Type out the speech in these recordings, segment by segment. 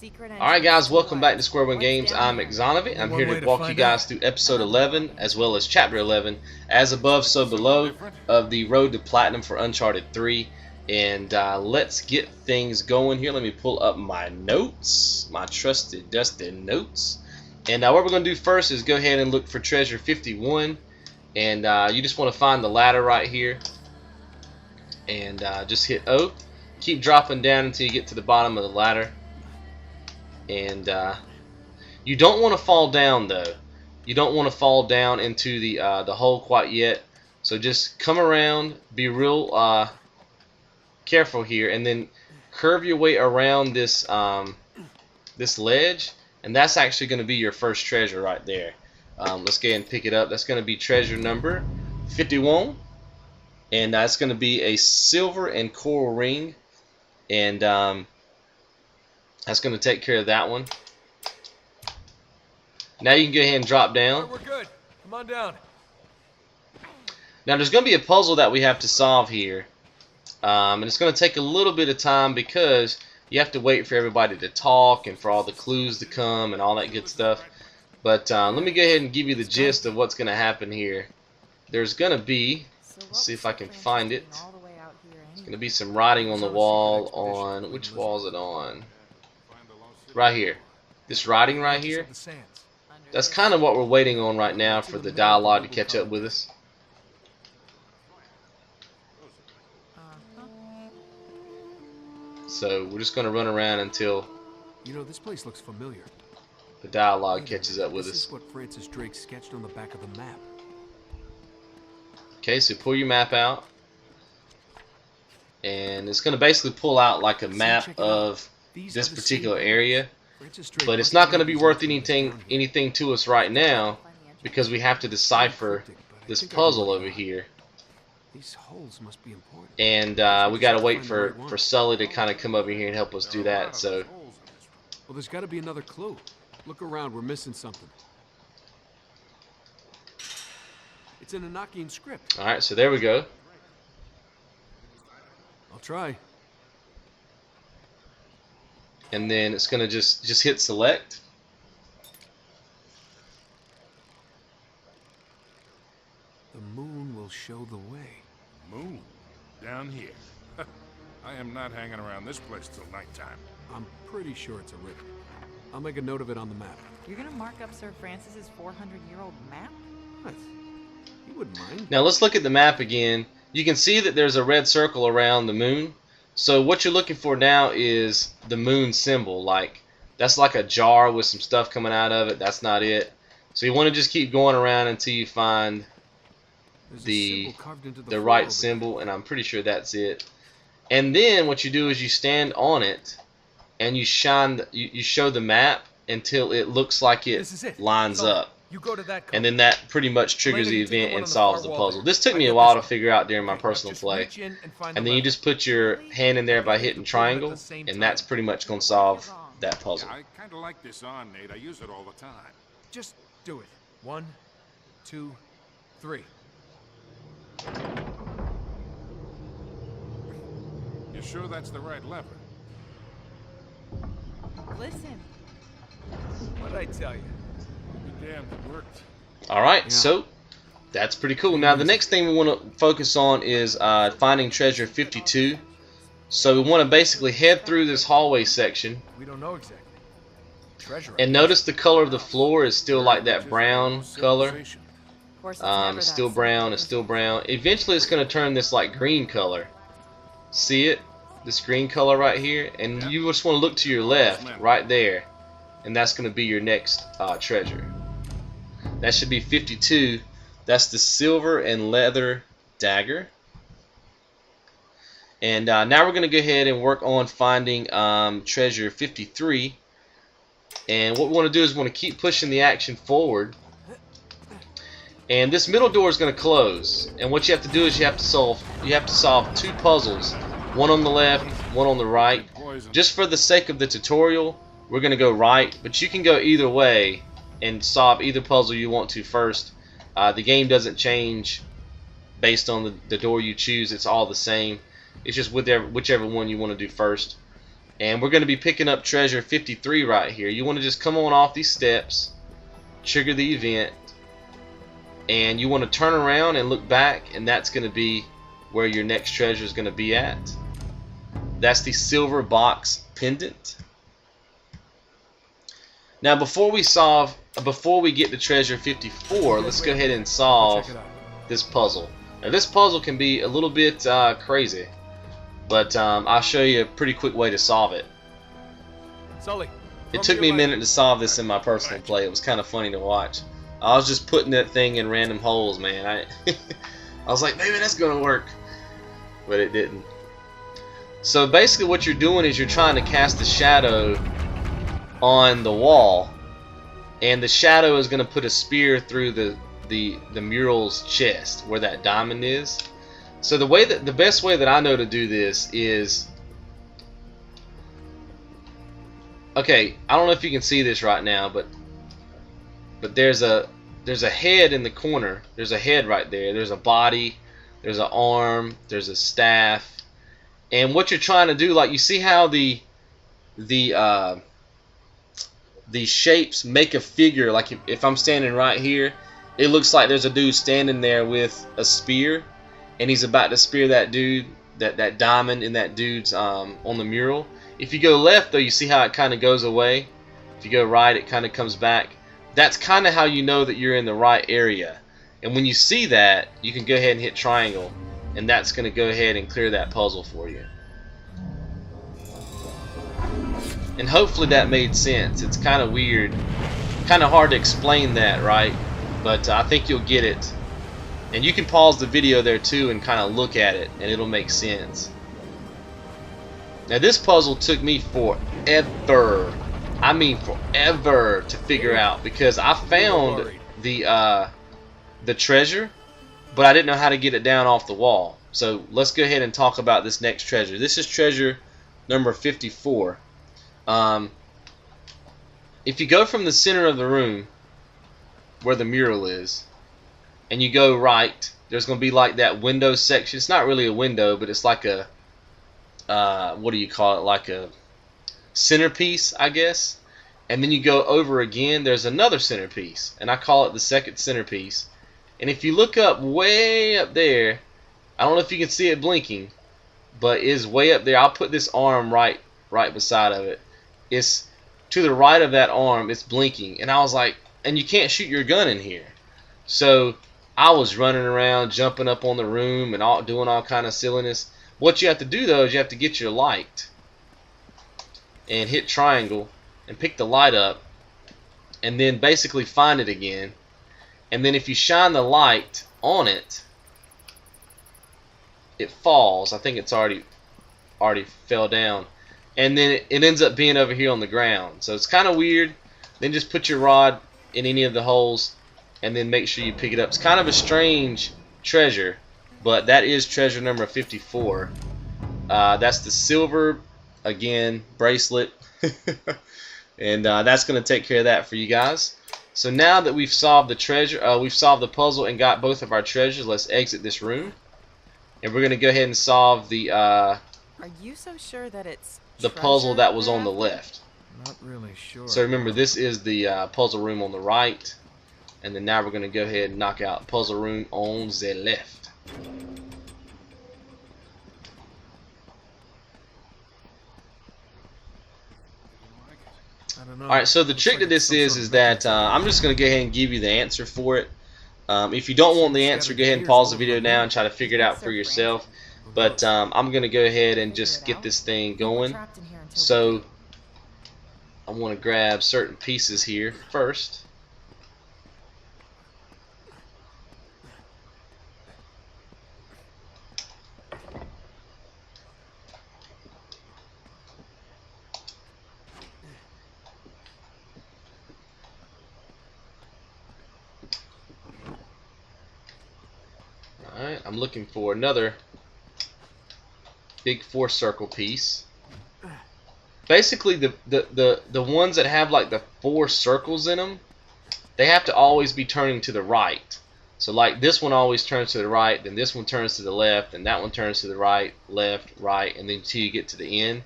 Alright guys, welcome back to Square One Games. I'm Exonovic. I'm here to walk you guys through episode 11 as well as chapter 11, as above so below, of the road to platinum for Uncharted 3. And let's get things going here. Let me pull up my notes, my trusted dusted notes. And what we're going to do first is go ahead and look for treasure 51. And you just want to find the ladder right here. And just hit O. Keep dropping down until you get to the bottom of the ladder. And you don't want to fall down though. You don't want to fall down into the hole quite yet. So just come around, be real careful here, and then curve your way around this this ledge, and that's actually going to be your first treasure right there. Let's go ahead and pick it up. That's going to be treasure number 51, and that's going to be a silver and coral ring, and that's going to take care of that one. Now you can go ahead and drop down. We're good. Come on down. Now there's going to be a puzzle that we have to solve here. And it's going to take a little bit of time because you have to wait for everybody to talk and for all the clues to come and all that good stuff. But let me go ahead and give you the gist of what's going to happen here. There's going to be, let's see if I can find it. There's going to be some writing on the wall on, which wall is it on? Right here. This writing right here. That's kind of what we're waiting on right now for the dialogue to catch up with us. So we're just going to run around until this place looks familiar. The dialogue catches up with us. This is what Francis Drake sketched on the back of the map. Okay, so pull your map out, and it's going to basically pull out like a map of this particular area, but it's not going to be worth anything to us right now because we have to decipher this puzzle over here. These holes must be important. And we got to wait for Sully to kind of come over here and help us do that. So, well, there's got to be another clue. Look around, we're missing something. It's an Enochian script. All right, so there we go. I'll try. And then it's gonna just hit select. The moon will show the way. Moon? Down here? I am not hanging around this place till nighttime. I'm pretty sure it's a riddle. I'll make a note of it on the map. You're gonna mark up Sir Francis's 400-year-old map? What? You wouldn't mind. Now let's look at the map again. You can see that there's a red circle around the moon. So what you're looking for now is the moon symbol. Like, that's like a jar with some stuff coming out of it. That's not it. So you want to just keep going around until you find the right symbol, and I'm pretty sure that's it. And then what you do is you stand on it and you you show the map until it looks like it lines up. You go to that and then that pretty much triggers the event and solves the puzzle. This took me a while to figure out during my personal play. And then you just put your hand in there by hitting triangle, and that's pretty much going to solve that puzzle. Yeah, I kind of like this on, Nate. I use it all the time. Just do it. 1, 2, 3. You sure that's the right lever? Listen. What'd I tell you? Be damned, it worked. Alright, so that's pretty cool. Now the next thing we want to focus on is finding treasure 52. So we want to basically head through this hallway section. We don't know exactly. Treasure. And notice the color of the floor is still like that brown color. It's still brown, it's still brown. Eventually it's going to turn this like green color. See it? This green color right here. And you just want to look to your left, right there. And that's going to be your next treasure. That should be 52. That's the silver and leather dagger. And now we're going to go ahead and work on finding treasure 53. And what we want to do is we want to keep pushing the action forward. And this middle door is going to close. And what you have to do is you have to solve two puzzles. One on the left, one on the right. Just for the sake of the tutorial, we're going to go right, but you can go either way and solve either puzzle you want to first. The game doesn't change based on the door you choose. It's all the same. It's just whichever one you want to do first. And we're going to be picking up treasure 53 right here. You want to just come on off these steps, trigger the event, and you want to turn around and look back, and that's going to be where your next treasure is going to be at. That's the silver box pendant. Now before we get to treasure 54, let's go ahead and solve this puzzle. Now this puzzle can be a little bit crazy, but I'll show you a pretty quick way to solve it. Sully, It took me a minute to solve this in my personal play. It was kind of funny to watch. I was just putting that thing in random holes, man. I was like, maybe that's gonna work, but it didn't. So basically what you're doing is you're trying to cast a shadow on the wall, and the shadow is going to put a spear through the mural's chest where that diamond is. So the best way that I know to do this is, okay, I don't know if you can see this right now, but there's a head in the corner. There's a head right there. There's a body, there's an arm, there's a staff. And what you're trying to do, like, you see how the shapes make a figure. Like if I'm standing right here, it looks like there's a dude standing there with a spear, and he's about to spear that dude, that diamond in that dude's on the mural. If you go left though, you see how it kind of goes away. If you go right, it kind of comes back. That's kind of how you know that you're in the right area. And when you see that, you can go ahead and hit triangle, and that's going to go ahead and clear that puzzle for you. And hopefully that made sense. It's kind of weird, kind of hard to explain that, right? But I think you'll get it. And you can pause the video there too and kind of look at it, and it'll make sense. Now this puzzle took me forever. I mean forever to figure out, because I found the treasure, but I didn't know how to get it down off the wall. So let's go ahead and talk about this next treasure. This is treasure number 54. If you go from the center of the room where the mural is, and you go right, there's going to be like that window section. It's not really a window, but it's like a what do you call it, like a centerpiece, I guess. And then you go over again, there's another centerpiece, and I call it the second centerpiece. And if you look up way up there, I don't know if you can see it blinking, but it is way up there. I'll put this arm right beside of it. It's to the right of that arm, it's blinking. And I was like, and you can't shoot your gun in here. So I was running around, jumping up on the room and doing all kind of silliness. What you have to do though is you have to get your light and hit triangle and pick the light up, and then basically find it again. And then if you shine the light on it, it falls. I think it's already fell down. And then it ends up being over here on the ground. So it's kind of weird. Then just put your rod in any of the holes, and then make sure you pick it up. It's kind of a strange treasure, but that is treasure number 54. That's the silver, again, bracelet. And that's going to take care of that for you guys. So now that we've solved the treasure, we've solved the puzzle and got both of our treasures, let's exit this room. And we're going to go ahead and solve the Are you so sure that it's puzzle that was on the left. Not really sure. So remember, this is the puzzle room on the right, and then now we're going to go ahead and knock out puzzle room on the left. I don't know. Alright, so the trick to this is that I'm just going to go ahead and give you the answer for it. If you don't want the answer, go ahead and pause the video now and try to figure it out for yourself. But I'm going to go ahead and just get this thing going. So I want to grab certain pieces here first. Alright, I'm looking for another big 4-circle piece. Basically, the ones that have like the 4 circles in them, they have to always be turning to the right. So like this one always turns to the right, then this one turns to the left, and that one turns to the right, left, right, and then until you get to the end.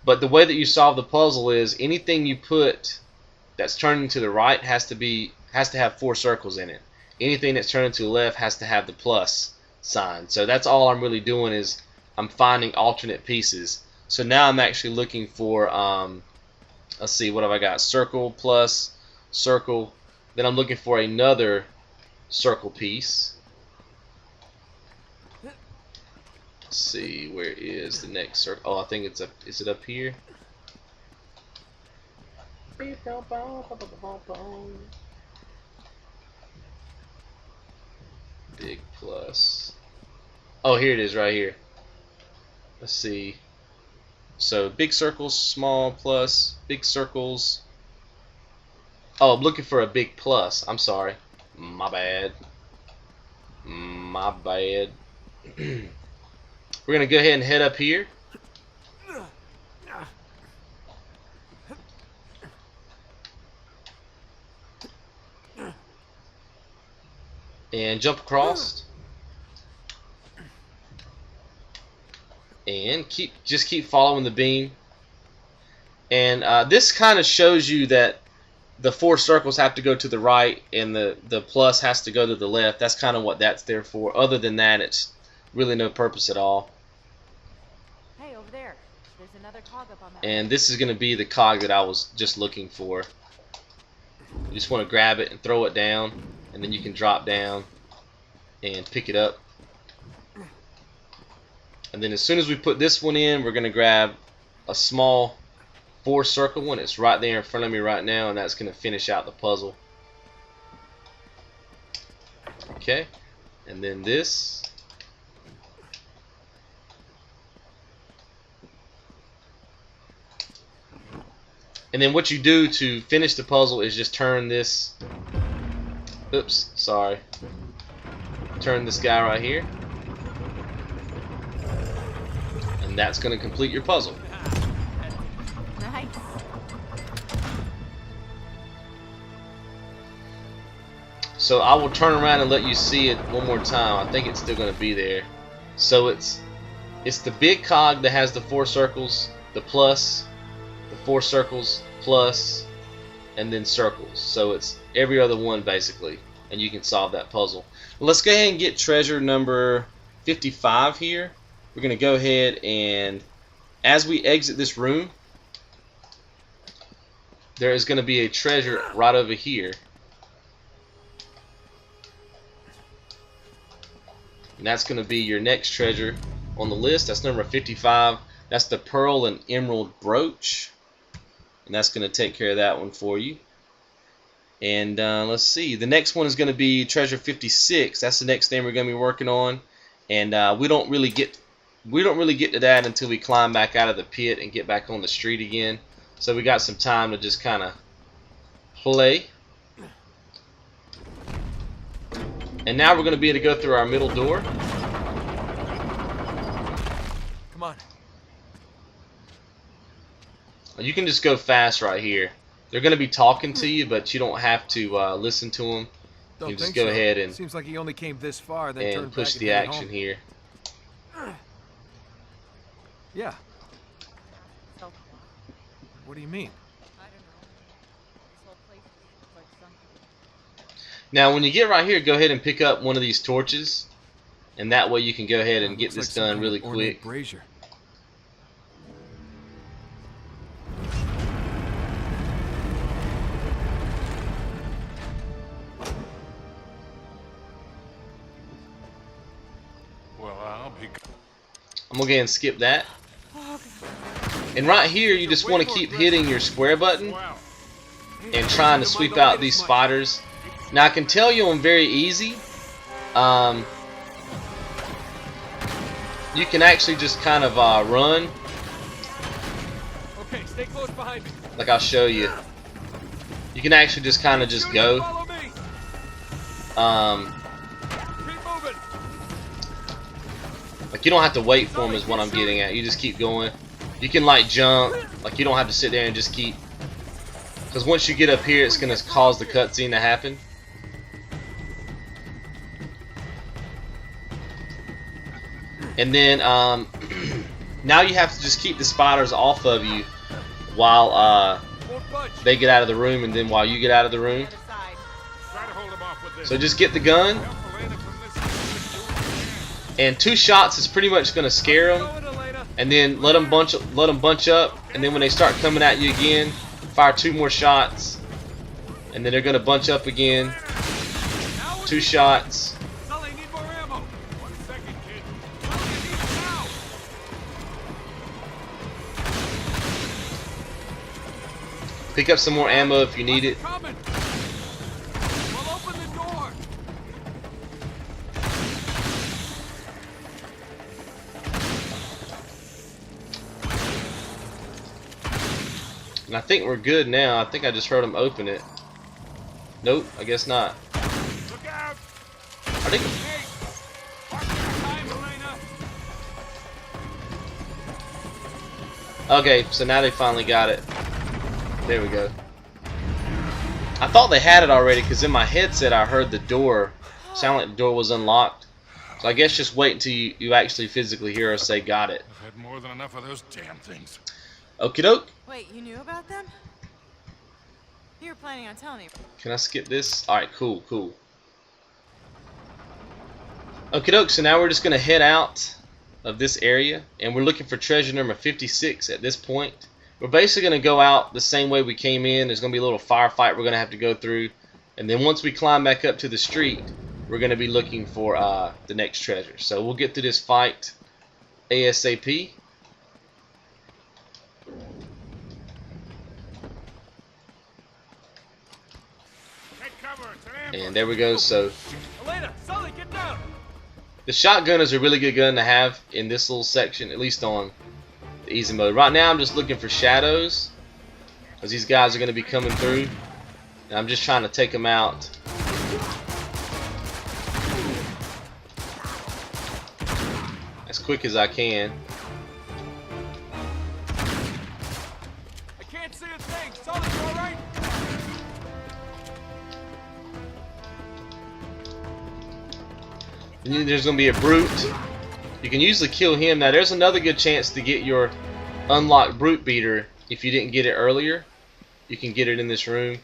But the way that you solve the puzzle is anything you put that's turning to the right has to have 4 circles in it. Anything that's turning to the left has to have the plus sign. So that's all I'm really doing is I'm finding alternate pieces. So now I'm actually looking for let's see, what have I got? Circle plus circle. Then I'm looking for another circle piece. Let's see, where is the next circle? Oh, I think it's up. Is it up here? Big plus. Oh, here it is right here. Let's see. So big circles, small plus, big circles. Oh, I'm looking for a big plus. I'm sorry. My bad. My bad. We're going to go ahead and head up here. And jump across. And just keep following the beam. And this kind of shows you that the 4 circles have to go to the right and the plus has to go to the left. That's kind of what that's there for. Other than that, it's really no purpose at all. Hey, over there. There's another cog up on that. And this is going to be the cog that I was just looking for. You just want to grab it and throw it down, and then you can drop down and pick it up. And then as soon as we put this one in, we're going to grab a small 4 circle one. It's right there in front of me right now, and that's going to finish out the puzzle. Okay, and then this. And then what you do to finish the puzzle is just turn this, oops, sorry, turn this guy right here, and that's going to complete your puzzle. Nice. So I will turn around and let you see it one more time. I think it's still going to be there. So it's the big cog that has the 4 circles, the plus, the 4 circles, plus, and then circles. So it's every other one basically, and you can solve that puzzle. Let's go ahead and get treasure number 55 here. We're going to go ahead and as we exit this room, there is going to be a treasure right over here. And that's going to be your next treasure on the list. That's number 55. That's the Pearl and Emerald Brooch. And that's going to take care of that one for you. And let's see. The next one is going to be treasure 56. That's the next thing we're going to be working on. And we don't really get to that until we climb back out of the pit and get back on the street again. So we got some time to just kind of play. And now we're going to be able to go through our middle door. Come on. You can just go fast right here. They're going to be talking to you, but you don't have to listen to them. You can just go ahead and seems like he only came this far, then turned push back the and headed action home. here. Yeah. So, What do you mean? I don't know. This whole place is like something. Now, when you get right here, go ahead and pick up one of these torches, and that way you can go ahead and get Looks this like some done kind really of ornate quick. brazier. Well, I'll be. I'm going to go ahead and skip that. And right here, you just want to keep hitting your square button Wow. and trying to sweep out these spiders. Now, I can tell you I'm very easy. You can actually just kind of run, Okay, stay close behind me. like I'll show you. You can actually just kind of just go. Follow me. Keep moving. Like you don't have to wait for them is what I'm getting at. You just keep going. You can like jump. Like you don't have to sit there and just keep. Because once you get up here, it's going to cause the cutscene to happen. And then Now you have to just keep the spiders off of you while they get out of the room, and then while you get out of the room. Try to hold him off with this. So just get the gun, Help Elena from this. and 2 shots is pretty much going to scare them. And then let them bunch up, and then when they start coming at you again, fire 2 more shots, and then they're going to bunch up again. 2 shots. Sully, need more ammo. 1 second, kid. Pick up some more ammo if you need it. Coming. Well, open the door. And I think we're good now. I think I just heard them open it. Nope, I guess not. Look out! Are they? Hey, time, Elena. Okay, so now they finally got it. There we go. I thought they had it already because in my headset I heard the door sound like the door was unlocked. So I guess just wait until you actually physically hear us say got it. I've had more than enough of those damn things. Okie doke. Wait, you knew about them? You were planning on telling me. Can I skip this? Alright, cool, cool. Okie doke, so now we're just going to head out of this area, and we're looking for treasure number 56 at this point. We're basically going to go out the same way we came in. There's going to be a little firefight we're going to have to go through, and then once we climb back up to the street, we're going to be looking for the next treasure. So we'll get through this fight ASAP. Take cover, it's an ambush. And there we go. So Elena, Sully, get down. the shotgun is a really good gun to have in this little section, at least on the easy mode. Right now I'm just looking for shadows, because these guys are going to be coming through, and I'm just trying to take them out. As quick as I can. I can't see a thing. Sully, you all right? And then there's going to be a brute. You can usually kill him. Now there's another good chance to get your unlocked brute beater if you didn't get it earlier. You can get it in this room.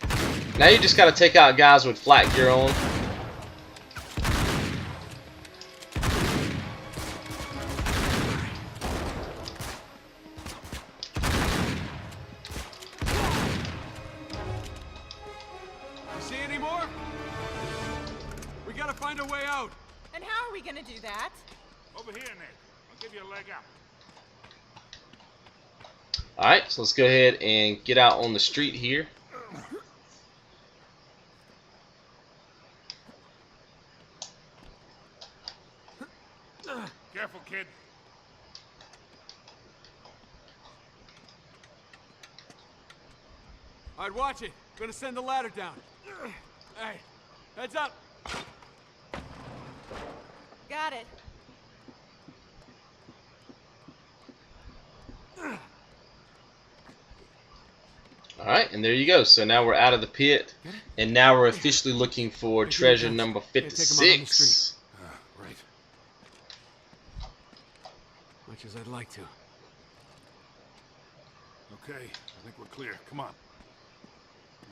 Now you just got to take out guys with flak gear on. You see any more? We gotta find a way out. And how are we gonna do that? Over here, Ned. I'll give you a leg up. Alright, so let's go ahead and get out on the street here. Careful, kid. All right, watch it. Gonna send the ladder down. Hey, heads up. Got it. Alright, and there you go. So now we're out of the pit, and now we're officially looking for treasure number take 'em out on the 56. Right. Much as I'd like to. Okay, I think we're clear. Come on.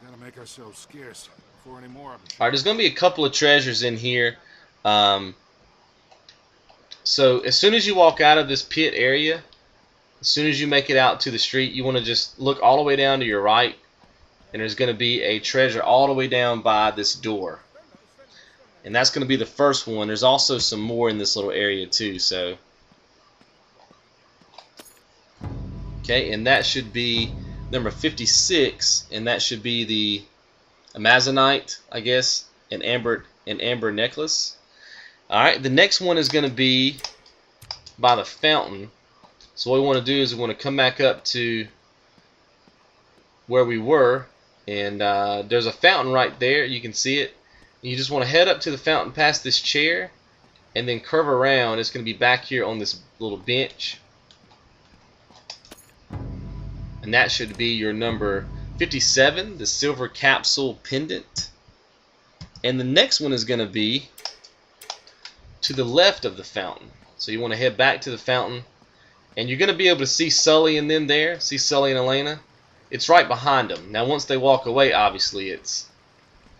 We gotta make ourselves scarce before any more of them. Alright, there's going to be a couple of treasures in here. So as soon as you walk out of this pit area, as soon as you make it out to the street, you want to just look all the way down to your right, and there's going to be a treasure all the way down by this door. And that's going to be the first one. There's also some more in this little area too. So, okay, and that should be number 56, and that should be the Amazonite, I guess, an amber necklace. Alright, the next one is going to be by the fountain. So what we want to do is we want to come back up to where we were, and there's a fountain right there. You can see it. You just want to head up to the fountain past this chair, and then curve around. It's going to be back here on this little bench, and that should be your number 57, the silver capsule pendant. And the next one is going to be to the left of the fountain. So you want to head back to the fountain, And you're going to be able to see Sully and them there. See Sully and Elena? It's right behind them. Now once they walk away, obviously it's...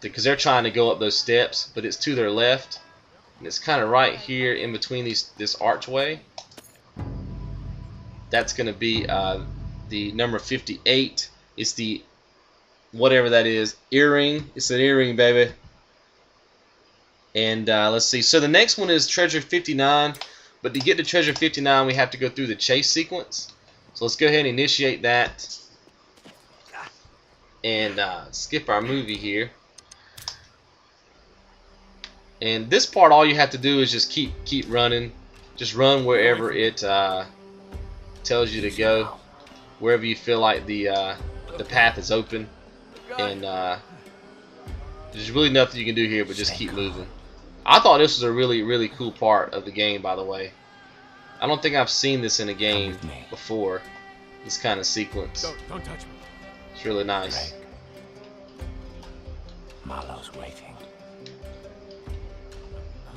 because they're trying to go up those steps, but it's to their left. And it's kind of right here in between this archway. That's going to be the number 58. It's the... whatever that is. Earring. It's an earring, baby. And let's see. So the next one is treasure 59. But to get to treasure 59, we have to go through the chase sequence. So let's go ahead and initiate that. And skip our movie here. And this part, all you have to do is just keep running. Just run wherever it tells you to go. Wherever you feel like the path is open. And there's really nothing you can do here but just keep moving. I thought this was a really cool part of the game, by the way. I don't think I've seen this in a game before. This kind of sequence. Don't touch me. It's really nice. Marlowe's waiting.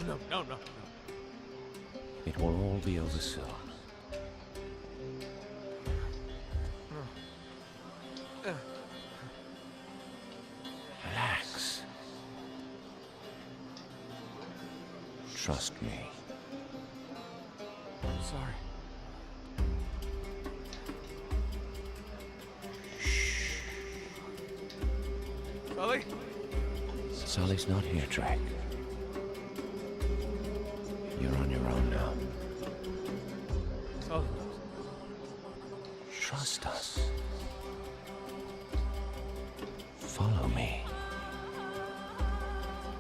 No. It will all be over soon. Relax. Trust me. I'm sorry. Sully? Sully's not here, Drake. You're on your own now. Sully. Trust us. Follow me.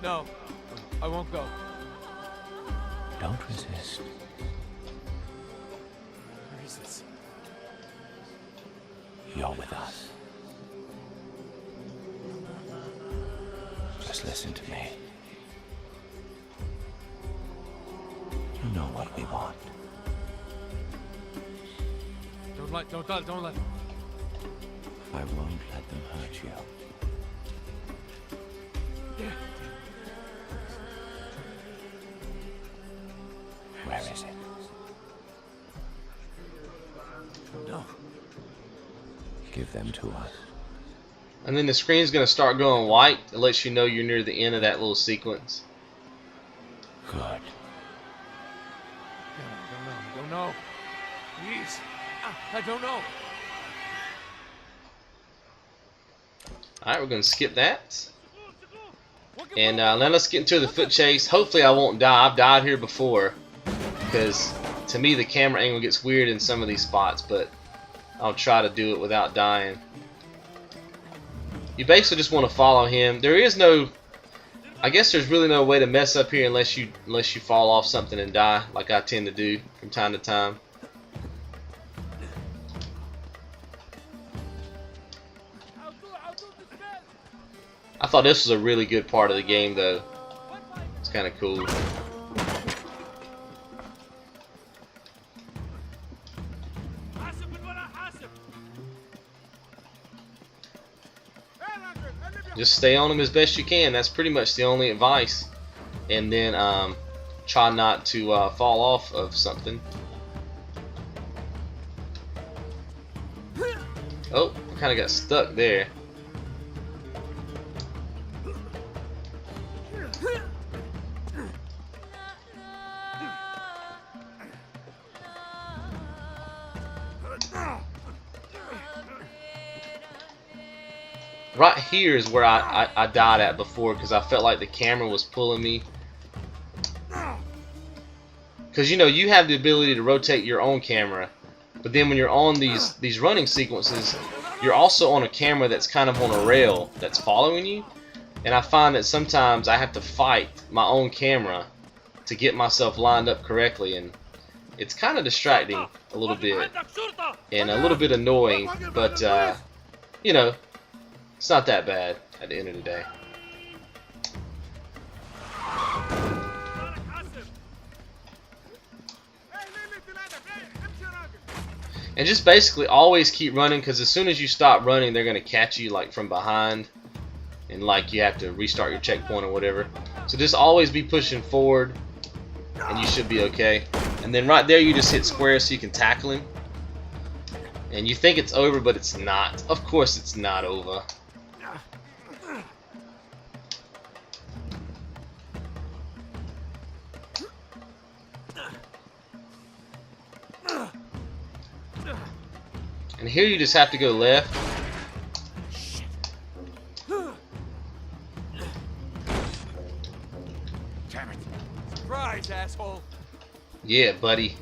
No, I won't go. Don't resist. Where is this? You're with us. Just listen to me. You know what we want. Don't let. I won't let them hurt you. Where is it? No. Give them to us. And then the screen's going to start going white. It lets you know you're near the end of that little sequence. Good. I don't know. Please. I don't know. Alright, we're going to skip that. And now let's get into the foot chase. Hopefully I won't die. I've died here before. Because to me the camera angle gets weird in some of these spots. But I'll try to do it without dying. You basically just want to follow him. There is no... I guess there's really no way to mess up here unless you fall off something and die, like I tend to do from time to time. I thought this was a really good part of the game, though. It's kind of cool. Just stay on them as best you can. That's pretty much the only advice. And then try not to fall off of something. Oh, I kind of got stuck there. Right here is where I died at before because I felt like the camera was pulling me. Because you know you have the ability to rotate your own camera, but then when you're on these running sequences, you're also on a camera that's kind of on a rail that's following you. And I find that sometimes I have to fight my own camera to get myself lined up correctly, and it's kind of distracting a little bit and a little bit annoying, but you know, it's not that bad at the end of the day. And just basically always keep running, because as soon as you stop running, they're going to catch you like from behind, and like you have to restart your checkpoint or whatever. So just always be pushing forward, and you should be okay. And then right there you just hit square so you can tackle him. And you think it's over, but it's not. Of course it's not over. And here you just have to go left. Damn it. Surprise, asshole. Yeah, buddy.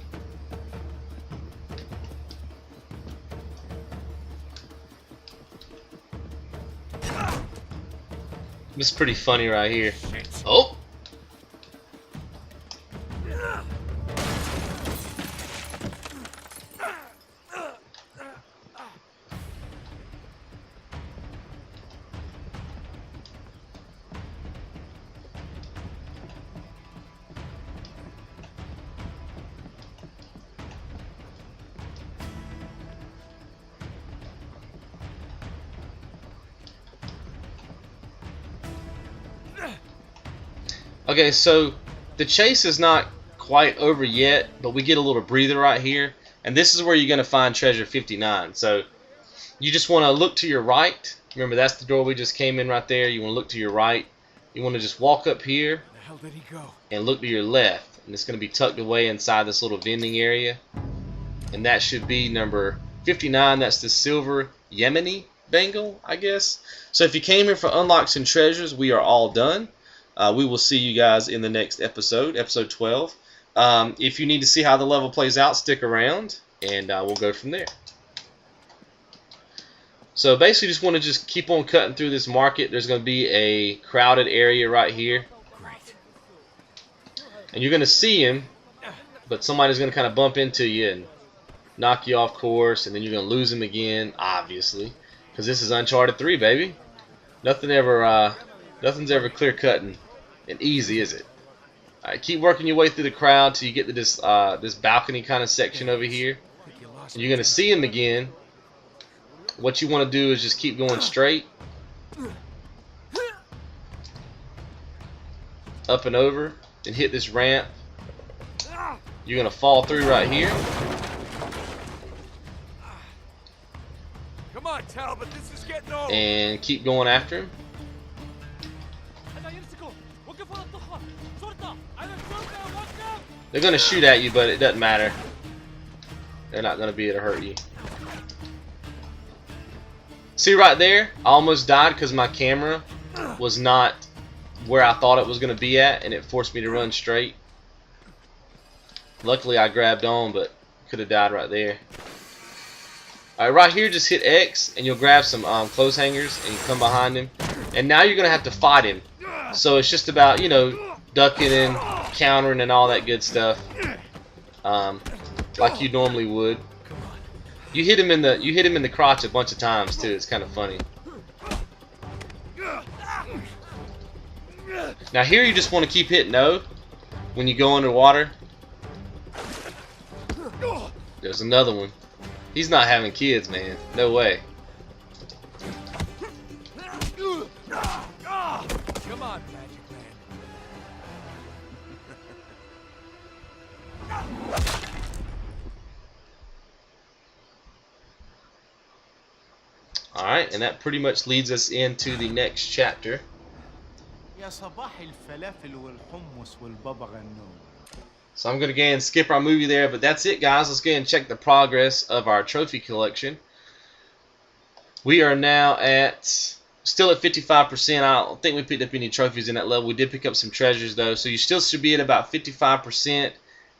This is pretty funny right here. Oh! Okay, so the chase is not quite over yet, but we get a little breather right here, and this is where you're going to find treasure 59. So you just want to look to your right. Remember, that's the door we just came in right there. You want to look to your right. You want to just walk up here Where the hell did he go? and look to your left, and it's going to be tucked away inside this little vending area, and that should be number 59. That's the silver Yemeni Bangle, I guess. So if you came here for unlocks and treasures, we are all done. We will see you guys in the next episode, episode 12. If you need to see how the level plays out, stick around, and we'll go from there. So basically, just want to just keep on cutting through this market. There's going to be a crowded area right here. Great. And you're going to see him, but somebody's going to kind of bump into you and knock you off course, and then you're going to lose him again, obviously, because this is Uncharted 3, baby. Nothing's ever clear-cutting and easy, is it? All right, keep working your way through the crowd till you get to this this balcony kind of section over here. And you're going to see him again. What you want to do is just keep going straight, up and over, and hit this ramp. You're going to fall through right here. Come on, Talbot, this is getting old. And keep going after him. They're going to shoot at you, but it doesn't matter. They're not going to be able to hurt you. See right there? I almost died because my camera was not where I thought it was going to be at, and it forced me to run straight. Luckily I grabbed on, but could have died right there. Alright, right here just hit X, and you'll grab some clothes hangers, and you come behind him. And now you're going to have to fight him. So it's just about, you know, ducking and countering and all that good stuff, like you normally would. You hit him in the crotch a bunch of times too. It's kind of funny. Now here you just want to keep hitting O when you go underwater. There's another one. He's not having kids, man. No way. Come on, Magic Man. Alright, and that pretty much leads us into the next chapter. So I'm going to go ahead and skip our movie there, but that's it, guys. Let's go ahead and check the progress of our trophy collection. We are now still at 55%. I don't think we picked up any trophies in that level. We did pick up some treasures, though, so you still should be at about 55%,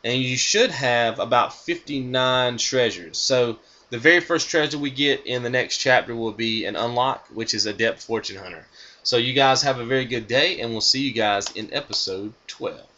and you should have about 59 treasures. So the very first treasure we get in the next chapter will be an unlock, which is Adept Fortune Hunter. So you guys have a very good day, and we'll see you guys in episode 12.